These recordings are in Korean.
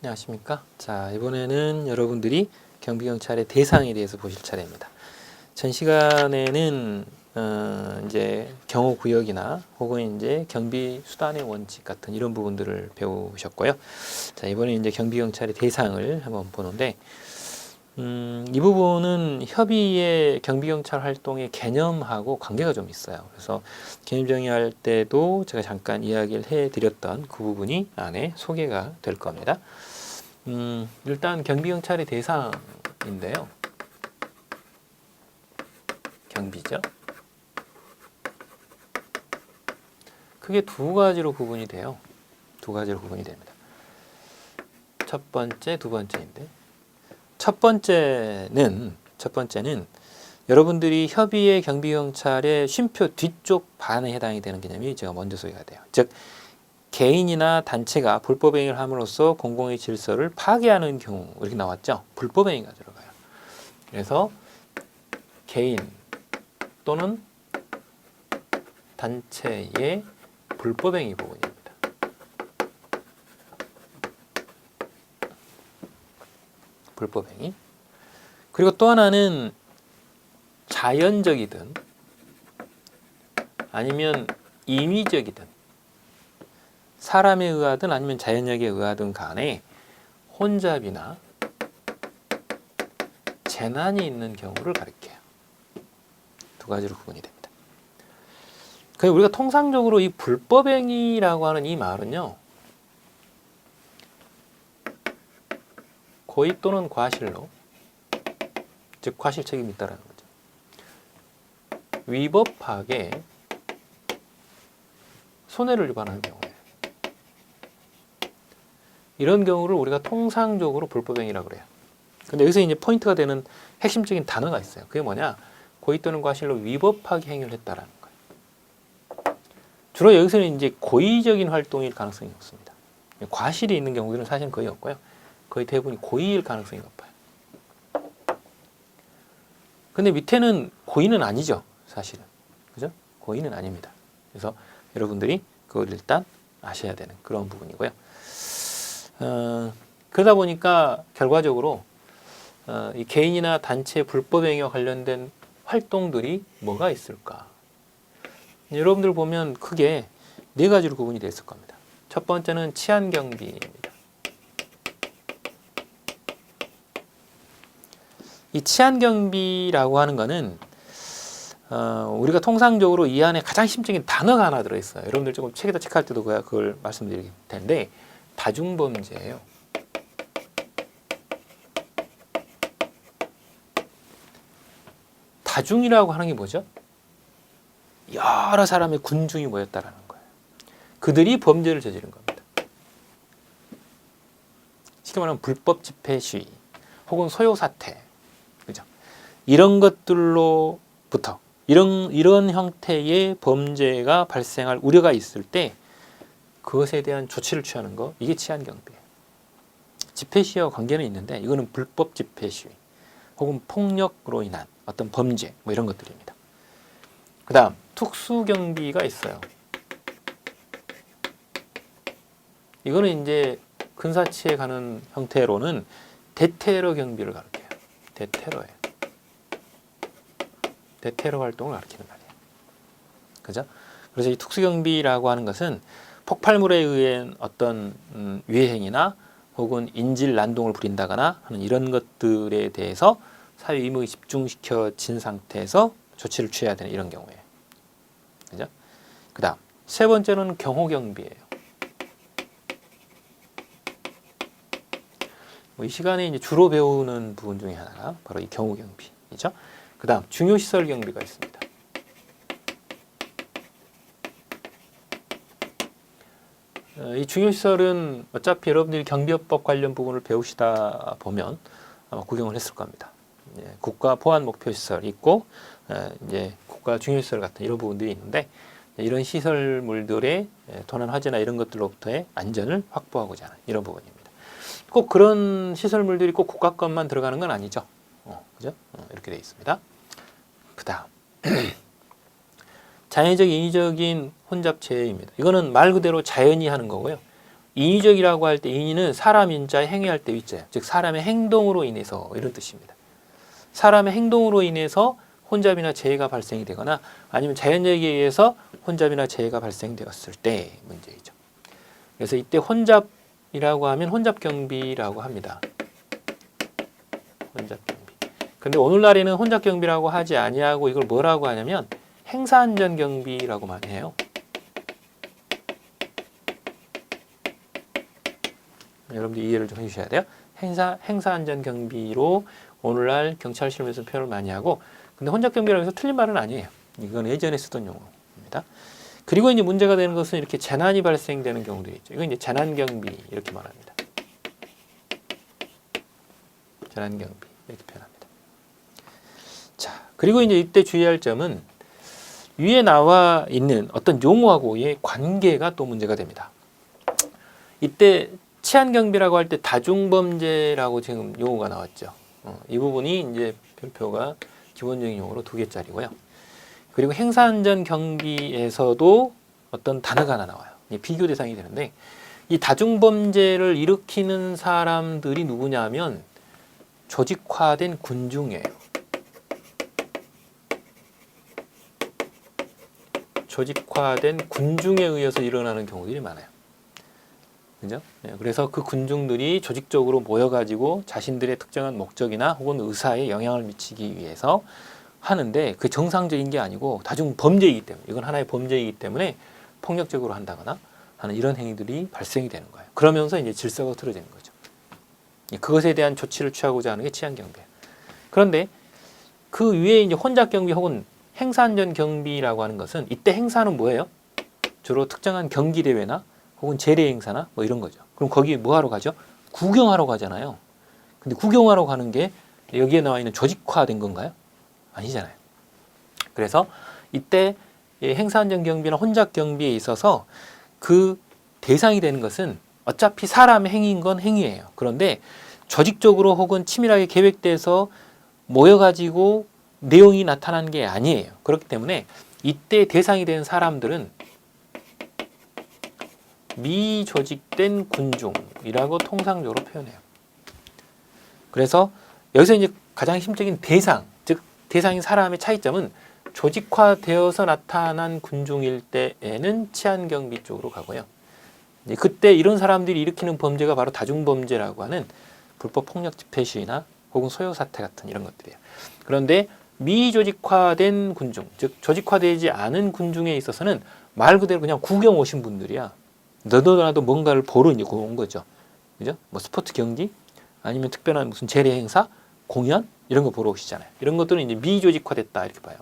안녕하십니까. 자, 이번에는 여러분들이 경비경찰의 대상에 대해서 보실 차례입니다. 전 시간에는 이제 경호구역이나 혹은 이제 경비수단의 원칙 같은 이런 부분들을 배우셨고요. 자, 이번에 이제 경비경찰의 대상을 한번 보는데, 이 부분은 협의의 경비경찰 활동의 개념하고 관계가 좀 있어요. 그래서 개념 정의할 때도 제가 잠깐 이야기를 해드렸던 그 부분이 안에 소개가 될 겁니다. 일단 경비경찰의 대상인데요. 경비죠. 크게 두 가지로 구분이 돼요. 두 가지로 구분이 됩니다. 첫 번째, 두 번째인데, 첫 번째는 여러분들이 협의의 경비경찰의 쉼표 뒤쪽 반에 해당이 되는 개념이 제가 먼저 소개가 돼요. 즉 개인이나 단체가 불법행위를 함으로써 공공의 질서를 파괴하는 경우, 이렇게 나왔죠. 불법행위가 들어가요. 그래서 개인 또는 단체의 불법행위 부분입니다. 불법행위. 그리고 또 하나는 자연적이든 아니면 임의적이든 사람에 의하든 아니면 자연력에 의하든 간에 혼잡이나 재난이 있는 경우를 가리켜요. 두 가지로 구분이 됩니다. 그래서 우리가 통상적으로 이 불법행위라고 하는 이 말은요, 고의 또는 과실로, 즉 과실 책임이 있다라는 거죠. 위법하게 손해를 유발하는 경우예요. 이런 경우를 우리가 통상적으로 불법행위라고 그래요. 근데 여기서 이제 포인트가 되는 핵심적인 단어가 있어요. 그게 뭐냐? 고의 또는 과실로 위법하게 행위를 했다라는 거예요. 주로 여기서는 이제 고의적인 활동일 가능성이 높습니다. 과실이 있는 경우들은 사실은 거의 없고요. 거의 대부분이 고의일 가능성이 높아요. 근데 밑에는 고의는 아니죠, 사실은. 그죠? 고의는 아닙니다. 그래서 여러분들이 그걸 일단 아셔야 되는 그런 부분이고요. 그러다 보니까 결과적으로 이 개인이나 단체 불법행위와 관련된 활동들이 뭐가 있을까? 여러분들 보면 크게 네 가지로 구분이 되어 있을 겁니다. 첫 번째는 치안경비입니다. 이 치안경비라고 하는 거는 우리가 통상적으로 이 안에 가장 핵심적인 단어가 하나 들어있어요. 여러분들 조금 책에다 체크할 때도 그걸 말씀드릴 텐데, 다중범죄예요. 다중이라고 하는 게 뭐죠? 여러 사람의 군중이 모였다라는 거예요. 그들이 범죄를 저지른 겁니다. 쉽게 말하면 불법 집회 시위 혹은 소요 사태, 그죠? 이런 것들로부터 이런 형태의 범죄가 발생할 우려가 있을 때 그것에 대한 조치를 취하는 거, 이게 치안경비예요. 집회 시위와 관계는 있는데 이거는 불법 집회 시위 혹은 폭력으로 인한 어떤 범죄, 뭐 이런 것들입니다. 그 다음 특수경비가 있어요. 이거는 이제 근사치에 가는 형태로는 대테러 경비를 가리켜요. 대테러예요. 대테러 활동을 가리키는 말이에요. 그죠? 그래서 이 특수경비라고 하는 것은 폭발물에 의한 어떤 유해행위나 혹은 인질 난동을 부린다거나 하는 이런 것들에 대해서 사회 이목이 집중시켜진 상태에서 조치를 취해야 되는 이런 경우예요. 그죠? 그 다음 세 번째는 경호경비예요. 이 시간에 이제 주로 배우는 부분 중에 하나가 바로 이 경호경비이죠. 그 다음 중요시설 경비가 있습니다. 이 중요시설은 어차피 여러분들이 경비업법 관련 부분을 배우시다 보면 아마 구경을 했을 겁니다. 국가 보안 목표 시설이 있고 이제 국가 중요시설 같은 이런 부분들이 있는데, 이런 시설물들의 도난 화재나 이런 것들로부터의 안전을 확보하고자 하는 이런 부분입니다. 꼭 그런 시설물들이 꼭 국가 것만 들어가는 건 아니죠. 그죠? 이렇게 되어 있습니다. 그 다음 자연적 인위적인 혼잡체입니다. 이거는 말 그대로 자연이 하는 거고요. 인위적이라고 할 때 인위는 사람 인자에 행위할 때 위자예요. 즉 사람의 행동으로 인해서 이런 뜻입니다. 사람의 행동으로 인해서 혼잡이나 재해가 발생이 되거나 아니면 자연재해에 의해서 혼잡이나 재해가 발생되었을 때 문제이죠. 그래서 이때 혼잡이라고 하면 혼잡경비라고 합니다. 혼잡경비. 근데 오늘날에는 혼잡경비라고 하지 아니하고 이걸 뭐라고 하냐면 행사안전경비라고만 해요. 여러분들 이해를 좀 해주셔야 돼요. 행사안전경비로 오늘날 경찰 실무에서 표현을 많이 하고, 근데 혼잡경비라고 해서 틀린 말은 아니에요. 이건 예전에 쓰던 용어입니다. 그리고 이제 문제가 되는 것은 이렇게 재난이 발생되는 경우들이 있죠. 이건 이제 재난경비 이렇게 말합니다. 재난경비 이렇게 표현합니다. 자, 그리고 이제 이때 주의할 점은 위에 나와 있는 어떤 용어하고의 관계가 또 문제가 됩니다. 이때 치안경비라고 할 때 다중범죄라고 지금 용어가 나왔죠. 이 부분이 이제 별표가 기본적인 용어로 2개짜리고요. 그리고 행사안전경비에서도 어떤 단어가 하나 나와요. 비교 대상이 되는데, 이 다중범죄를 일으키는 사람들이 누구냐면 조직화된 군중이에요. 조직화된 군중에 의해서 일어나는 경우들이 많아요. 그죠? 그래서 그 군중들이 조직적으로 모여가지고 자신들의 특정한 목적이나 혹은 의사에 영향을 미치기 위해서 하는데, 그 정상적인 게 아니고 다중 범죄이기 때문에, 이건 하나의 범죄이기 때문에 폭력적으로 한다거나 하는 이런 행위들이 발생이 되는 거예요. 그러면서 이제 질서가 틀어지는 거죠. 그것에 대한 조치를 취하고자 하는 게 치안경비예요. 그런데 그 위에 이제 혼잡경비 혹은 행사안전경비라고 하는 것은, 이때 행사는 뭐예요? 주로 특정한 경기대회나 혹은 재래 행사나 뭐 이런 거죠. 그럼 거기 뭐 하러 가죠? 구경하러 가잖아요. 근데 구경하러 가는 게 여기에 나와 있는 조직화된 건가요? 아니잖아요. 그래서 이때 행사안전경비나 혼잡경비에 있어서 그 대상이 되는 것은 어차피 사람의 행위인 건 행위예요. 그런데 조직적으로 혹은 치밀하게 계획돼서 모여가지고 내용이 나타난 게 아니에요. 그렇기 때문에 이때 대상이 되는 사람들은 미조직된 군중이라고 통상적으로 표현해요. 그래서 여기서 이제 가장 핵심적인 대상, 즉 대상인 사람의 차이점은 조직화되어서 나타난 군중일 때에는 치안경비 쪽으로 가고요. 그때 이런 사람들이 일으키는 범죄가 바로 다중범죄라고 하는 불법 폭력 집회 시위나 혹은 소요 사태 같은 이런 것들이에요. 그런데 미조직화된 군중, 즉 조직화되지 않은 군중에 있어서는 말 그대로 그냥 구경 오신 분들이야. 너도나도 뭔가를 보러 이제 온 거죠. 그죠? 뭐 스포츠 경기, 아니면 특별한 무슨 재래 행사, 공연 이런 거 보러 오시잖아요. 이런 것들은 이제 미조직화됐다 이렇게 봐요.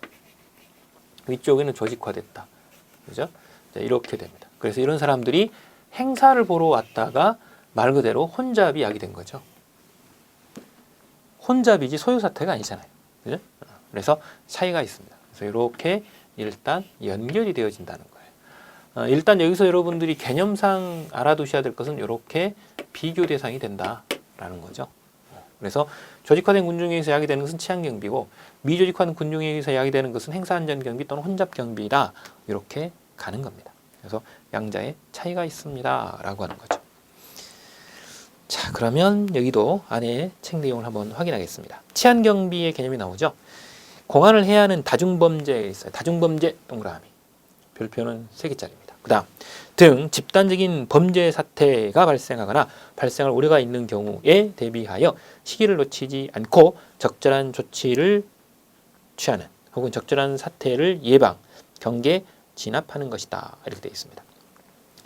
위쪽에는 조직화됐다. 그죠? 자, 이렇게 됩니다. 그래서 이런 사람들이 행사를 보러 왔다가 말 그대로 혼잡이 야기된 거죠. 혼잡이지 소요 사태가 아니잖아요. 그죠? 그래서 차이가 있습니다. 그래서 이렇게 일단 연결이 되어진다는 거예요. 일단 여기서 여러분들이 개념상 알아두셔야 될 것은 이렇게 비교 대상이 된다라는 거죠. 그래서 조직화된 군중에 의해서 야기되는 것은 치안경비고, 미조직화된 군중에 의해서 야기되는 것은 행사안전경비 또는 혼잡경비다. 이렇게 가는 겁니다. 그래서 양자의 차이가 있습니다 라고 하는 거죠. 자, 그러면 여기도 안에 책 내용을 한번 확인하겠습니다. 치안경비의 개념이 나오죠. 공안을 해야 하는 다중범죄에 있어요. 다중범죄 동그라미. 별표는 3개짜리입니다. 그 다음 등 집단적인 범죄 사태가 발생하거나 발생할 우려가 있는 경우에 대비하여 시기를 놓치지 않고 적절한 조치를 취하는 혹은 적절한 사태를 예방, 경계, 진압하는 것이다. 이렇게 되어 있습니다.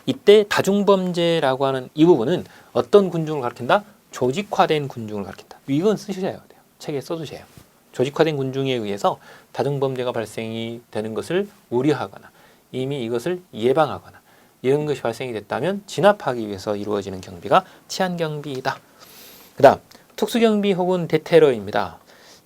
이때 다중범죄라고 하는 이 부분은 어떤 군중을 가리킨다? 조직화된 군중을 가리킨다. 이건 쓰셔야 돼요. 책에 써두세요. 조직화된 군중에 의해서 다중범죄가 발생이 되는 것을 우려하거나 이미 이것을 예방하거나 이런 것이 발생이 됐다면 진압하기 위해서 이루어지는 경비가 치안경비이다. 그 다음 특수경비 혹은 대테러입니다.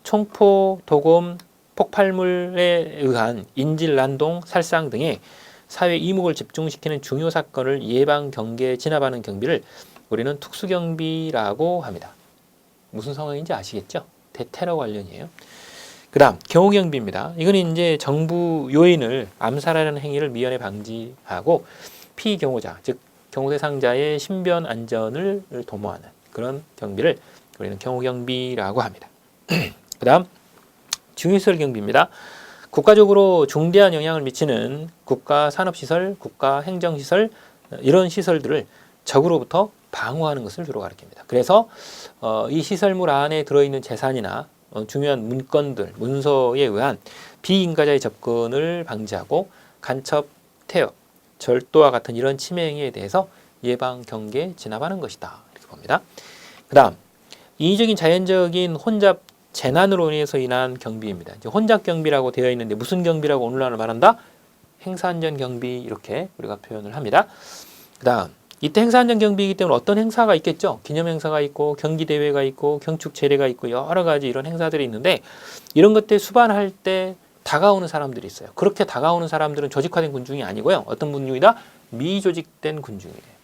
총포, 도검, 폭발물에 의한 인질 난동, 살상 등의 사회 이목을 집중시키는 중요 사건을 예방, 경계, 진압하는 경비를 우리는 특수경비라고 합니다. 무슨 상황인지 아시겠죠? 대테러 관련이에요. 그 다음 경호경비입니다. 이거는 이제 정부 요인을 암살하는 행위를 미연에 방지하고 피경호자, 즉 경호 대상자의 신변 안전을 도모하는 그런 경비를 우리는 경호경비라고 합니다. 그 다음 중위시설 경비입니다. 국가적으로 중대한 영향을 미치는 국가 산업시설, 국가 행정시설 이런 시설들을 적으로부터 방어하는 것을 주로 가리킵니다. 그래서 이 시설물 안에 들어있는 재산이나 중요한 문건들, 문서에 의한 비인가자의 접근을 방지하고 간첩, 태업, 절도와 같은 이런 침해 행위에 대해서 예방, 경계, 진압하는 것이다. 이렇게 봅니다. 그 다음 인위적인 자연적인 혼잡 재난으로 인해서 인한 경비입니다. 이제 혼잡 경비라고 되어 있는데 무슨 경비라고 오늘날 말한다? 행사안전 경비 이렇게 우리가 표현을 합니다. 그 다음 이때 행사안전 경비이기 때문에 어떤 행사가 있겠죠? 기념행사가 있고 경기대회가 있고 경축제례가 있고 여러 가지 이런 행사들이 있는데 이런 것들 수반할 때 다가오는 사람들이 있어요. 그렇게 다가오는 사람들은 조직화된 군중이 아니고요. 어떤 군중이다? 미조직된 군중이에요.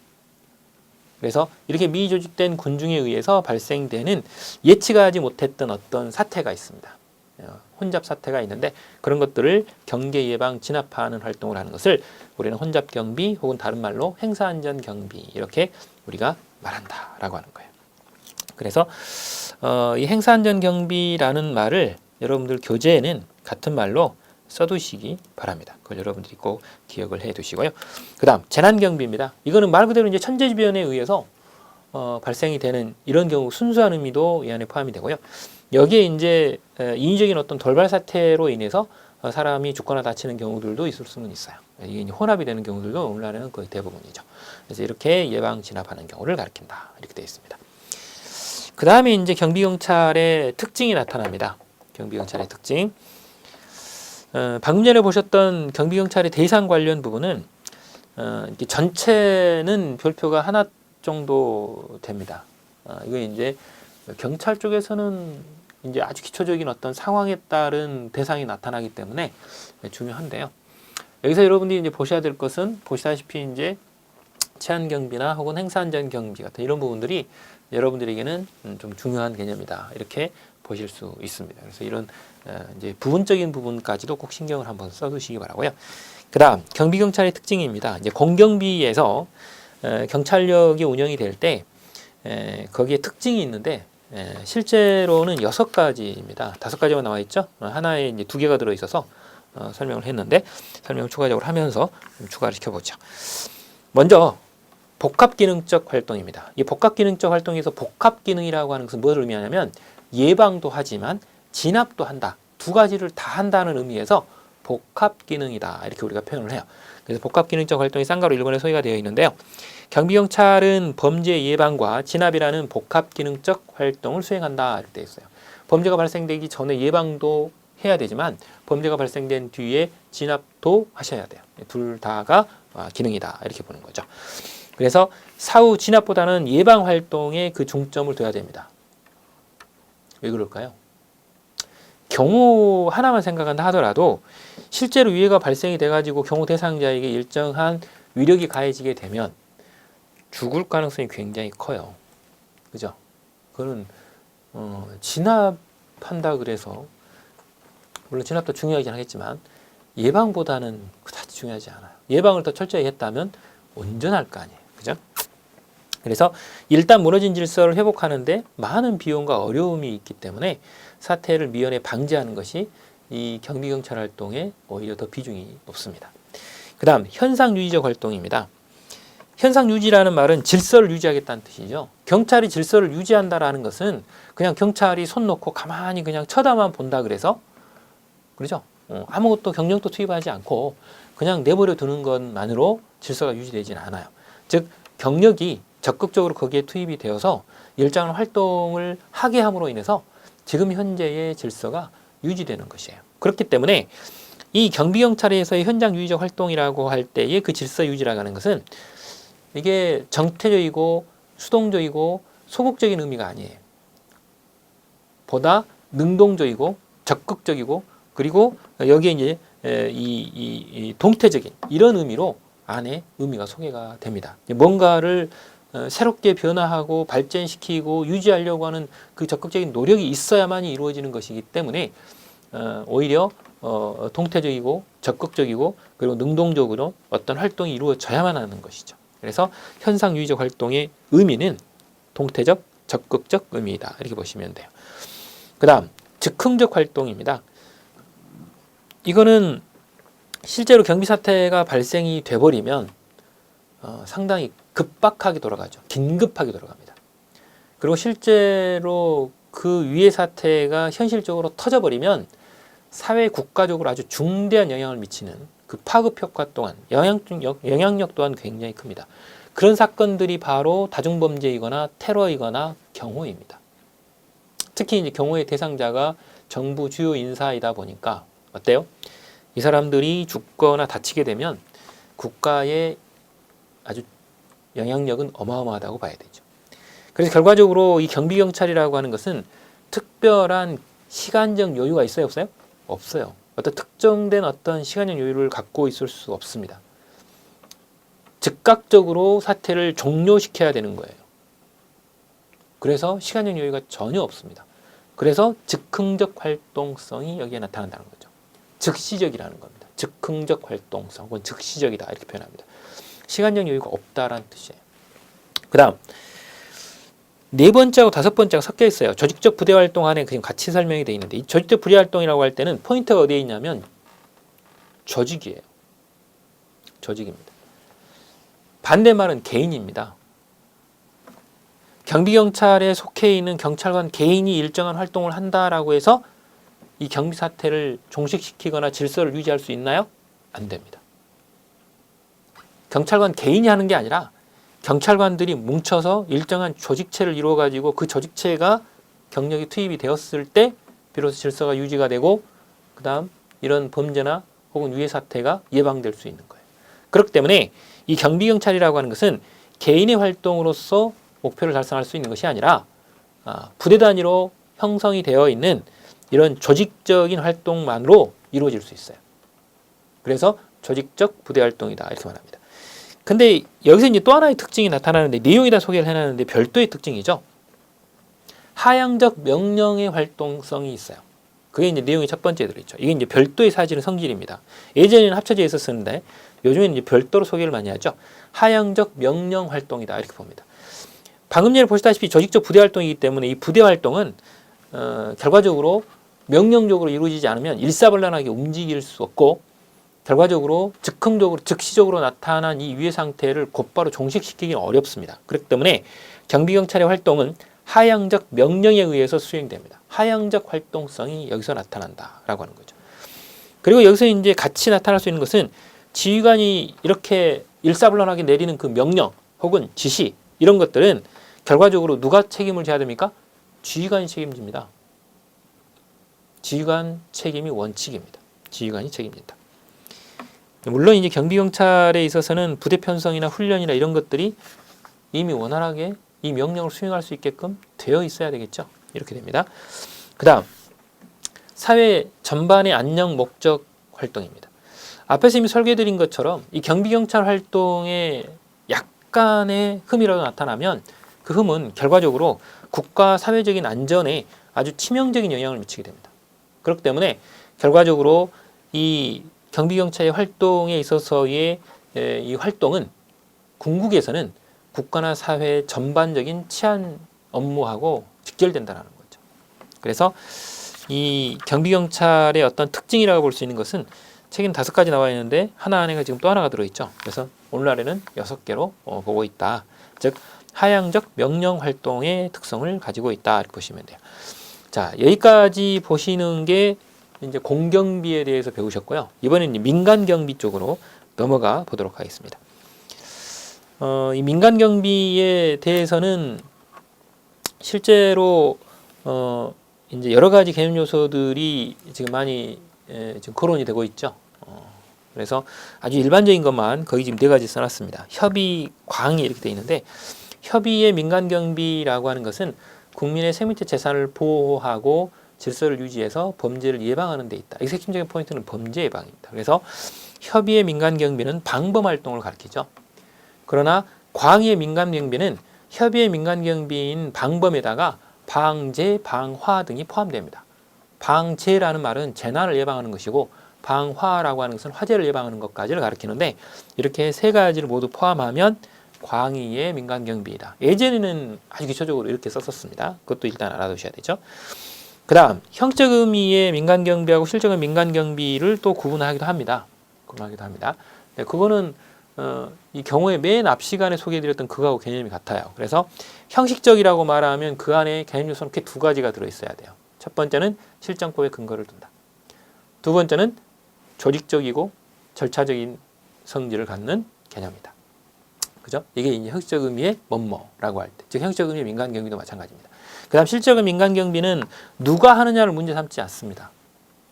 그래서 이렇게 미조직된 군중에 의해서 발생되는 예측하지 못했던 어떤 사태가 있습니다. 혼잡 사태가 있는데 그런 것들을 경계 예방 진압하는 활동을 하는 것을 우리는 혼잡 경비 혹은 다른 말로 행사안전 경비 이렇게 우리가 말한다라고 하는 거예요. 그래서 이 행사안전 경비라는 말을 여러분들 교재에는 같은 말로 써두시기 바랍니다. 그걸 여러분들이 꼭 기억을 해 두시고요. 그 다음 재난경비입니다. 이거는 말 그대로 이제 천재지변에 의해서 발생이 되는 이런 경우 순수한 의미도 이 안에 포함이 되고요. 여기에 이제 인위적인 어떤 돌발 사태로 인해서 사람이 죽거나 다치는 경우들도 있을 수는 있어요. 이게 이제 혼합이 되는 경우들도 오늘날에는 거의 대부분이죠. 그래서 이렇게 예방 진압하는 경우를 가리킨다 이렇게 되어 있습니다. 그 다음에 이제 경비경찰의 특징이 나타납니다. 경비경찰의 특징. 방금 전에 보셨던 경비경찰의 대상 관련 부분은 전체는 별표가 하나 정도 됩니다. 이거 이제 경찰 쪽에서는 이제 아주 기초적인 어떤 상황에 따른 대상이 나타나기 때문에 중요한데요. 여기서 여러분들이 이제 보셔야 될 것은 보시다시피 이제 치안경비나 혹은 행사안전 경비 같은 이런 부분들이 여러분들에게는 좀 중요한 개념이다. 이렇게 보실 수 있습니다. 그래서 이런 이제 부분적인 부분까지도 꼭 신경을 한번 써두시기 바라고요. 그다음 경비경찰의 특징입니다. 이제 공경비에서 경찰력이 운영이 될 때 거기에 특징이 있는데 실제로는 6가지입니다. 5가지만 나와 있죠. 하나에 이제 2개가 들어 있어서 설명을 했는데 설명을 추가적으로 하면서 좀 추가를 시켜보죠. 먼저 복합기능적 활동입니다. 이 복합기능적 활동에서 복합기능이라고 하는 것은 무엇을 의미하냐면 예방도 하지만 진압도 한다. 2가지를 다 한다는 의미에서 복합기능이다. 이렇게 우리가 표현을 해요. 그래서 복합기능적 활동이 쌍가로 1번에 소개가 되어 있는데요. 경비경찰은 범죄 예방과 진압이라는 복합기능적 활동을 수행한다. 이렇게 되어 있어요. 범죄가 발생되기 전에 예방도 해야 되지만 범죄가 발생된 뒤에 진압도 하셔야 돼요. 둘 다가 기능이다. 이렇게 보는 거죠. 그래서 사후 진압보다는 예방 활동에 그 중점을 둬야 됩니다. 왜 그럴까요? 경우 하나만 생각한다 하더라도 실제로 위해가 발생이 돼가지고 경우 대상자에게 일정한 위력이 가해지게 되면 죽을 가능성이 굉장히 커요. 그죠? 그거는 진압한다 그래서 물론 진압도 중요하긴 하겠지만 예방보다는 그다지 중요하지 않아요. 예방을 더 철저히 했다면 온전할 거 아니에요. 그죠? 그래서 일단 무너진 질서를 회복하는데 많은 비용과 어려움이 있기 때문에 사태를 미연에 방지하는 것이 이 경비경찰 활동에 오히려 더 비중이 높습니다. 그 다음 현상유지적 활동입니다. 현상유지라는 말은 질서를 유지하겠다는 뜻이죠. 경찰이 질서를 유지한다라는 것은 그냥 경찰이 손 놓고 가만히 그냥 쳐다만 본다 그래서 그렇죠? 아무것도 경력도 투입하지 않고 그냥 내버려 두는 것만으로 질서가 유지되지는 않아요. 즉 경력이 적극적으로 거기에 투입이 되어서 일정한 활동을 하게 함으로 인해서 지금 현재의 질서가 유지되는 것이에요. 그렇기 때문에 이 경비경찰에서의 현장 유지적 활동이라고 할 때의 그 질서 유지라고 하는 것은 이게 정태적이고 수동적이고 소극적인 의미가 아니에요. 보다 능동적이고 적극적이고 그리고 여기에 이제 이 동태적인 이런 의미로 안에 의미가 소개가 됩니다. 뭔가를 새롭게 변화하고 발전시키고 유지하려고 하는 그 적극적인 노력이 있어야만이 이루어지는 것이기 때문에 오히려 동태적이고 적극적이고 그리고 능동적으로 어떤 활동이 이루어져야만 하는 것이죠. 그래서 현상 유의적 활동의 의미는 동태적, 적극적 의미이다. 이렇게 보시면 돼요. 그 다음 즉흥적 활동입니다. 이거는 실제로 경비 사태가 발생이 돼버리면 상당히 급박하게 돌아가죠. 긴급하게 돌아갑니다. 그리고 실제로 그 위해 사태가 현실적으로 터져버리면 사회 국가적으로 아주 중대한 영향을 미치는 그 파급 효과 또한 영향력 또한 굉장히 큽니다. 그런 사건들이 바로 다중범죄이거나 테러이거나 경호입니다. 특히 이제 경호의 대상자가 정부 주요 인사이다 보니까 어때요? 이 사람들이 죽거나 다치게 되면 국가의 아주 영향력은 어마어마하다고 봐야 되죠. 그래서 결과적으로 이 경비경찰이라고 하는 것은 특별한 시간적 여유가 있어요, 없어요? 없어요. 어떤 특정된 어떤 시간적 여유를 갖고 있을 수 없습니다. 즉각적으로 사태를 종료시켜야 되는 거예요. 그래서 시간적 여유가 전혀 없습니다. 그래서 즉흥적 활동성이 여기에 나타난다는 거죠. 즉시적이라는 겁니다. 즉흥적 활동성 혹은 즉시적이다 이렇게 표현합니다. 시간적 여유가 없다라는 뜻이에요. 그 다음 네 번째하고 다섯 번째가 섞여 있어요. 조직적 부대 활동 안에 그냥 같이 설명이 되어 있는데 이 조직적 부대 활동이라고 할 때는 포인트가 어디에 있냐면 조직이에요. 조직입니다. 반대말은 개인입니다. 경비경찰에 속해 있는 경찰관 개인이 일정한 활동을 한다라고 해서 이 경비 사태를 종식시키거나 질서를 유지할 수 있나요? 안 됩니다. 경찰관 개인이 하는 게 아니라 경찰관들이 뭉쳐서 일정한 조직체를 이루어 가지고 그 조직체가 경력이 투입이 되었을 때 비로소 질서가 유지가 되고 그 다음 이런 범죄나 혹은 유해 사태가 예방될 수 있는 거예요. 그렇기 때문에 이 경비경찰이라고 하는 것은 개인의 활동으로서 목표를 달성할 수 있는 것이 아니라 부대 단위로 형성이 되어 있는 이런 조직적인 활동만으로 이루어질 수 있어요. 그래서 조직적 부대 활동이다 이렇게 말합니다. 근데 여기서 이제 또 하나의 특징이 나타나는데 내용이 다 소개를 해놨는데 별도의 특징이죠. 하향적 명령의 활동성이 있어요. 그게 이제 내용이 첫 번째 들어있죠. 이게 이제 별도의 사실은 성질입니다. 예전에는 합쳐져 있었는데 요즘에는 이제 별도로 소개를 많이 하죠. 하향적 명령 활동이다 이렇게 봅니다. 방금 전에 보시다시피 조직적 부대 활동이기 때문에 이 부대 활동은 결과적으로 명령적으로 이루어지지 않으면 일사불란하게 움직일 수 없고 결과적으로 즉흥적으로 즉시적으로 나타난 이 위해 상태를 곧바로 종식시키기는 어렵습니다. 그렇기 때문에 경비경찰의 활동은 하향적 명령에 의해서 수행됩니다. 하향적 활동성이 여기서 나타난다라고 하는 거죠. 그리고 여기서 이제 같이 나타날 수 있는 것은 지휘관이 이렇게 일사불란하게 내리는 그 명령 혹은 지시 이런 것들은 결과적으로 누가 책임을 져야 됩니까? 지휘관이 책임집니다. 지휘관 책임이 원칙입니다. 지휘관이 책임진다. 물론 이제 경비경찰에 있어서는 부대 편성이나 훈련이나 이런 것들이 이미 원활하게 이 명령을 수행할 수 있게끔 되어 있어야 되겠죠. 이렇게 됩니다. 그 다음 사회 전반의 안녕 목적 활동입니다. 앞에서 이미 설계드린 것처럼 이 경비경찰 활동에 약간의 흠이라도 나타나면 그 흠은 결과적으로 국가 사회적인 안전에 아주 치명적인 영향을 미치게 됩니다. 그렇기 때문에 결과적으로 이 경비경찰의 활동에 있어서의 이 활동은 궁극에서는 국가나 사회 전반적인 치안 업무하고 직결된다는 거죠. 그래서 이 경비경찰의 어떤 특징이라고 볼 수 있는 것은 책에는 5가지 나와 있는데 하나 안에가 지금 또 하나가 들어있죠. 그래서 오늘날에는 6개로 보고 있다. 즉 하향적 명령 활동의 특성을 가지고 있다 이렇게 보시면 돼요. 자, 여기까지 보시는 게 이제 공경비에 대해서 배우셨고요. 이번에는 민간 경비 쪽으로 넘어가 보도록 하겠습니다. 이 민간 경비에 대해서는 실제로 이제 여러 가지 개념 요소들이 지금 많이 지금 거론이 되고 있죠. 그래서 아주 일반적인 것만 거의 지금 4가지 써놨습니다. 협의, 광이 이렇게 되어 있는데 협의의 민간 경비라고 하는 것은 국민의 생명체 재산을 보호하고 질서를 유지해서 범죄를 예방하는 데 있다. 이 핵심적인 포인트는 범죄 예방입니다. 그래서 협의의 민간 경비는 방범 활동을 가리키죠. 그러나 광의의 민간 경비는 협의의 민간 경비인 방범에다가 방제, 방화 등이 포함됩니다. 방제라는 말은 재난을 예방하는 것이고 방화라고 하는 것은 화재를 예방하는 것까지를 가리키는데 이렇게 3가지를 모두 포함하면 광의의 민간경비이다. 예전에는 아주 기초적으로 이렇게 썼었습니다. 그것도 일단 알아두셔야 되죠. 그 다음 형적 의미의 민간경비하고 실적인 민간경비를 또 구분하기도 합니다. 네, 그거는 이 경우에 맨 앞 시간에 소개해드렸던 그거하고 개념이 같아요. 그래서 형식적이라고 말하면 그 안에 개념 요소는 이렇게 두 가지가 들어있어야 돼요. 첫 번째는 실정법에 근거를 둔다. 두 번째는 조직적이고 절차적인 성질을 갖는 개념이다. 그죠? 이게 이제 형식적 의미의 뭐뭐라고 할 때, 즉 형식적 의미의 민간경비도 마찬가지입니다. 그 다음 실적인 민간경비는 누가 하느냐를 문제 삼지 않습니다.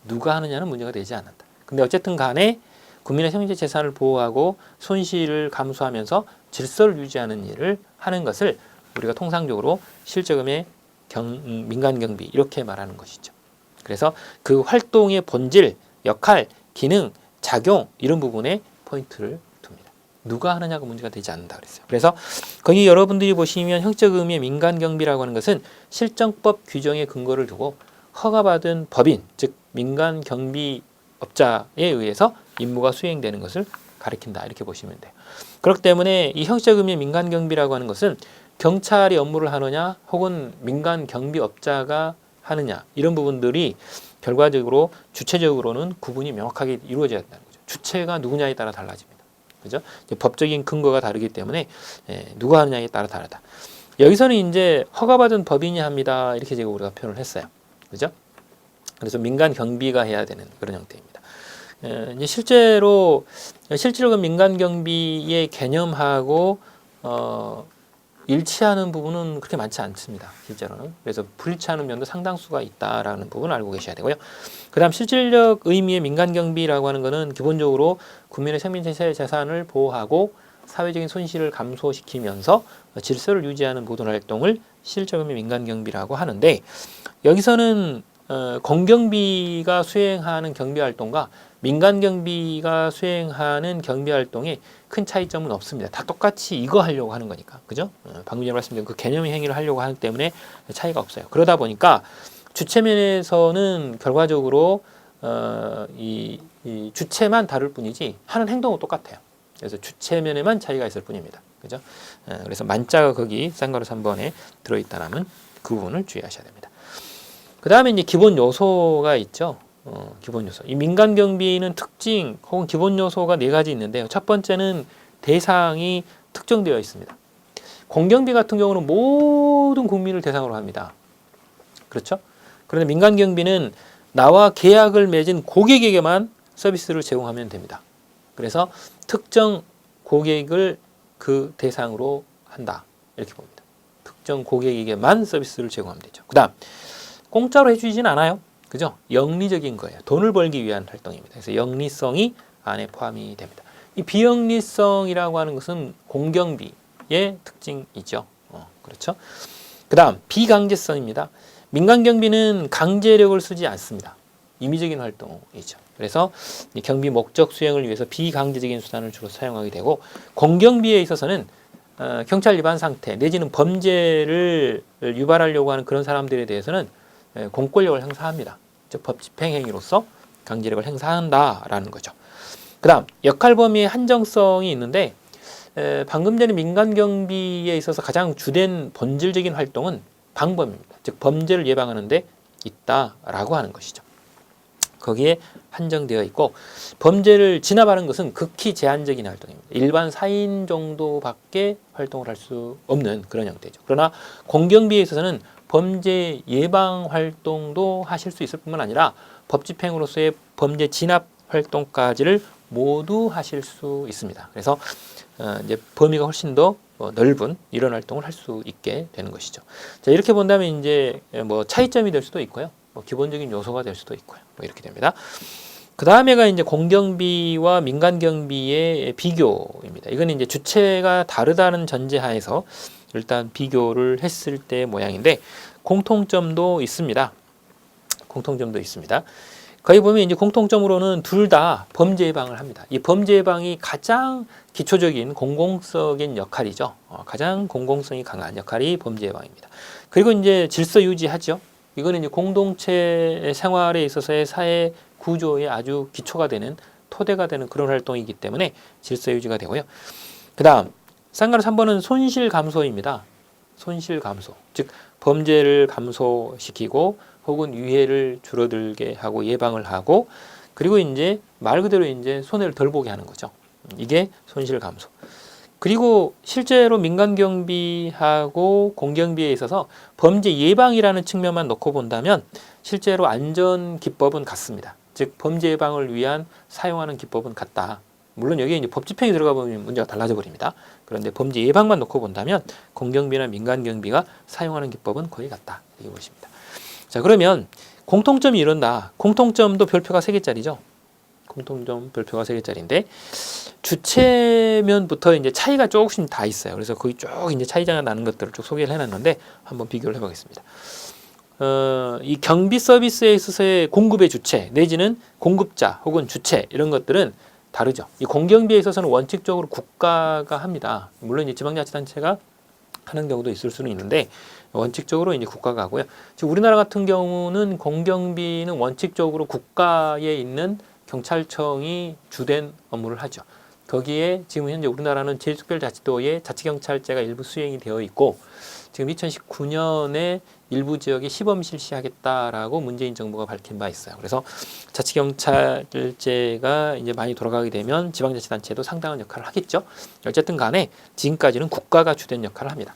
누가 하느냐는 문제가 되지 않는다. 근데 어쨌든 간에 국민의 생명체 재산을 보호하고 손실을 감수하면서 질서를 유지하는 일을 하는 것을 우리가 통상적으로 실적음의 민간경비 이렇게 말하는 것이죠. 그래서 그 활동의 본질, 역할, 기능, 작용 이런 부분에 포인트를 둡니다. 누가 하느냐가 문제가 되지 않는다 그랬어요. 그래서 거기 여러분들이 보시면 형적 의미의 민간경비라고 하는 것은 실정법 규정에 근거를 두고 허가받은 법인, 즉 민간경비업자에 의해서 임무가 수행되는 것을 가리킨다 이렇게 보시면 돼요. 그렇기 때문에 이 형식 의미의 민간경비라고 하는 것은 경찰이 업무를 하느냐 혹은 민간경비업자가 하느냐 이런 부분들이 결과적으로 주체적으로는 구분이 명확하게 이루어져야 된다는 거죠. 주체가 누구냐에 따라 달라집니다. 그죠? 법적인 근거가 다르기 때문에 누가 하느냐에 따라 다르다. 여기서는 이제 허가받은 법인이 합니다. 이렇게 제가 우리가 표현을 했어요. 그죠? 그래서 민간경비가 해야 되는 그런 형태입니다. 이제 실제로 실질적인 민간경비의 개념하고 일치하는 부분은 그렇게 많지 않습니다. 실제로는. 그래서 불일치하는 면도 상당수가 있다라는 부분을 알고 계셔야 되고요. 그 다음 실질적 의미의 민간경비라고 하는 것은 기본적으로 국민의 생명체의 재산을 보호하고 사회적인 손실을 감소시키면서 질서를 유지하는 모든 활동을 실질적 의미의 민간경비라고 하는데 여기서는 공경비가 수행하는 경비활동과 민간경비가 수행하는 경비활동에 큰 차이점은 없습니다. 다 똑같이 이거 하려고 하는 거니까. 그죠? 방금 전에 말씀드린 그 개념의 행위를 하려고 하기 때문에 차이가 없어요. 그러다 보니까 주체면에서는 결과적으로 이 주체만 다를 뿐이지 하는 행동은 똑같아요. 그래서 주체면에만 차이가 있을 뿐입니다. 그죠? 그래서 만자가 거기 쌍가루 3번에 들어있다라면 그 부분을 주의하셔야 됩니다. 그 다음에 이제 기본 요소가 있죠. 기본 요소. 이 민간경비는 특징 혹은 기본 요소가 네 가지 있는데요. 첫 번째는 대상이 특정되어 있습니다. 공경비 같은 경우는 모든 국민을 대상으로 합니다. 그렇죠? 그런데 민간경비는 나와 계약을 맺은 고객에게만 서비스를 제공하면 됩니다. 그래서 특정 고객을 그 대상으로 한다. 이렇게 봅니다. 특정 고객에게만 서비스를 제공하면 되죠. 그 다음 공짜로 해주진 않아요. 그죠? 영리적인 거예요. 돈을 벌기 위한 활동입니다. 그래서 영리성이 안에 포함이 됩니다. 이 비영리성이라고 하는 것은 공경비의 특징이죠. 그렇죠? 그 다음 비강제성입니다. 민간경비는 강제력을 쓰지 않습니다. 임의적인 활동이죠. 그래서 경비 목적 수행을 위해서 비강제적인 수단을 주로 사용하게 되고 공경비에 있어서는 경찰 위반 상태 내지는 범죄를 유발하려고 하는 그런 사람들에 대해서는 공권력을 행사합니다. 즉 법 집행 행위로서 강제력을 행사한다라는 거죠. 그 다음 역할 범위의 한정성이 있는데 방금 전에 민간경비에 있어서 가장 주된 본질적인 활동은 방범입니다. 즉 범죄를 예방하는 데 있다라고 하는 것이죠. 거기에 한정되어 있고 범죄를 진압하는 것은 극히 제한적인 활동입니다. 일반 사인 정도밖에 활동을 할 수 없는 그런 형태죠. 그러나 공경비에 있어서는 범죄 예방 활동도 하실 수 있을 뿐만 아니라 법 집행으로서의 범죄 진압 활동까지를 모두 하실 수 있습니다. 그래서 이제 범위가 훨씬 더 넓은 이런 활동을 할 수 있게 되는 것이죠. 자, 이렇게 본다면 이제 뭐 차이점이 될 수도 있고요. 뭐 기본적인 요소가 될 수도 있고요. 뭐 이렇게 됩니다. 그 다음에가 이제 공경비와 민간경비의 비교입니다. 이건 이제 주체가 다르다는 전제하에서 일단 비교를 했을 때 모양인데 공통점도 있습니다. 거기 보면 이제 공통점으로는 둘 다 범죄 예방을 합니다. 이 범죄 예방이 가장 기초적인 공공적인 역할이죠. 가장 공공성이 강한 역할이 범죄 예방입니다. 그리고 이제 질서 유지하죠. 이거는 이제 공동체 생활에 있어서의 사회 구조의 아주 기초가 되는 토대가 되는 그런 활동이기 때문에 질서 유지가 되고요. 그 다음 상가로 3번은 손실 감소입니다. 손실 감소. 즉 범죄를 감소시키고 혹은 위해를 줄어들게 하고 예방을 하고 그리고 이제 말 그대로 이제 손해를 덜 보게 하는 거죠. 이게 손실 감소. 그리고 실제로 민간 경비하고 공경비에 있어서 범죄 예방이라는 측면만 놓고 본다면 실제로 안전 기법은 같습니다. 즉 범죄 예방을 위한 사용하는 기법은 같다. 물론 여기에 이제 법 집행이 들어가 보면 문제가 달라져 버립니다. 그런데 범죄 예방만 놓고 본다면 공경비나 민간 경비가 사용하는 기법은 거의 같다. 이렇게 보십니다. 자, 그러면 공통점이 이런다. 공통점도 별표가 3개짜리죠. 공통점 별표가 3개짜리인데 주체면부터 이제 차이가 조금씩 다 있어요. 그래서 거기 쭉 이제 차이가 나는 것들을 쭉 소개를 해놨는데 한번 비교를 해보겠습니다. 이 경비 서비스에 있어서의 공급의 주체 내지는 공급자 혹은 주체 이런 것들은 다르죠. 이 공경비에 있어서는 원칙적으로 국가가 합니다. 물론 이제 지방자치단체가 하는 경우도 있을 수는 있는데 원칙적으로 이제 국가가 하고요. 지금 우리나라 같은 경우는 공경비는 원칙적으로 국가에 있는 경찰청이 주된 업무를 하죠. 거기에 지금 현재 우리나라는 제주특별자치도에 자치경찰제가 일부 수행이 되어 있고 지금 2019년에 일부 지역에 시범 실시하겠다라고 문재인 정부가 밝힌 바 있어요. 그래서 자치경찰제가 이제 많이 돌아가게 되면 지방자치단체도 상당한 역할을 하겠죠. 어쨌든 간에 지금까지는 국가가 주된 역할을 합니다.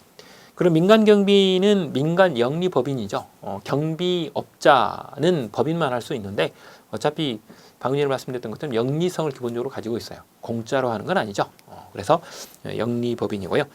그리고 민간경비는 민간 영리법인이죠. 경비업자는 법인만 할 수 있는데 어차피 방금 전에 말씀드렸던 것처럼 영리성을 기본적으로 가지고 있어요. 공짜로 하는 건 아니죠. 그래서 영리법인이고요.